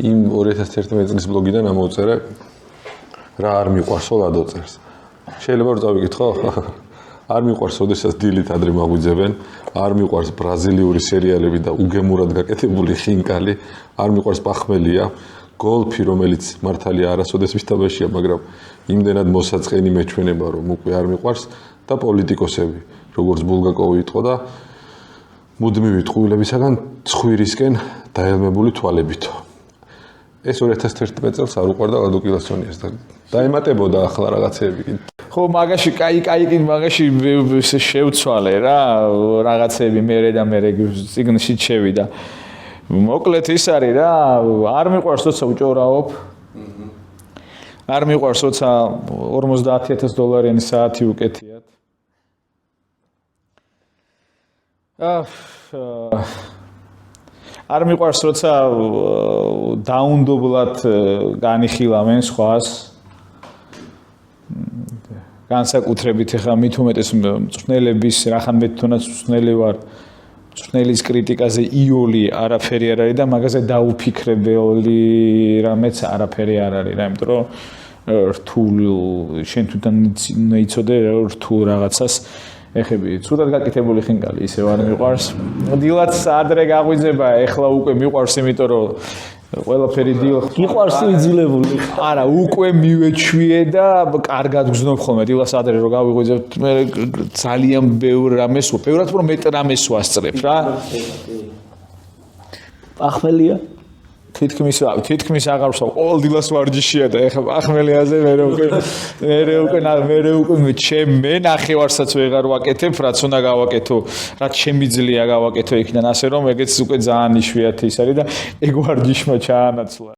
იმ 2011 წლის ბლოგიდან ამოვწერე რა არ მიყვარსო ლადო წერს. შეიძლება რომ წავიკითხო? არ მიყვარს, ოდესაც დილით ადრე მაგვიძებენ, არ მიყვარს ბრაზილიური სერიალები და უგემურად გაკეთებული ხინკალი, არ მიყვარს პახმელია, გოლფი, რომელიც მართალია არასოდეს ვითაბაშია, მაგრამ იმდენად მოსაწყენი მეჩვენება, რომ უკვე არ მიყვარს და პოლიტიკოსები, როგორც ბულგაკოვი იყო და მუდმივი ტყუილებისაგან ცხვირისკენ დაელმებული თვალებითო. ეს 2011 წელს არ უყვარდა ლადო კილასონიას და დაემატებოდა ახლა რაღაცეები კიდე. ხო, მაგაში კაი მაგაში შევცვალე რა, რაღაცეები მერე და მერე ციგნში შევიდა. მოკლედ ის არის რა, არ მიყვარს როცა უჭორავობ. არ მიყვარს როცა $50,000 საათი უკეთიათ. არ მიყვარს როცა დაუნდობლად განიხილავენ სხვას. განსაკუთრებით ახლა მით უმეტეს მწვრთნელების რახან მე თუნდაც მწვრთნელი ვარ. მწვრთნელის კრიტიკაზე იოლი არაფერი არ არის და მაგაზე დაუფიქრებელი რამეც არაფერი არ არის რა, იმიტომ რომ რთულ შენ თვითონ იცოდე რთულ რაღაცას ეხები. ცუდად გაკეთებული ხინკალი ისევ არ მიყვარს. დილაც ადრე გაღვიძება, ეხლა უკვე მიყვარს, იმიტომ რომ ყველაფერი დილ მიყვარს იძილებული. არა, უკვე მივეჩვიე და კარგად გზნობ ხოლმე დილას ადრე რომ გავიღვიძებ, მე ძალიან ბევრ რამეს, ბევრად უფრო მეტ რამეს ვასწრებ რა. პახმელია თითქმის აღარ ვსვამ, ყოველ დილას ვარჯიშია და ეხლა პახმელიაზე მე უკვე მე ნახევარსაც ვეღარ ვაკეთებ, რაც უნდა გავაკეთო, რაც შემიძლია გავაკეთო იქიდან, ასე რომ ეგეც უკვე ძალიან იშვიათი ის არის და ეგ ვარჯიშმა ჩაანაცვლა.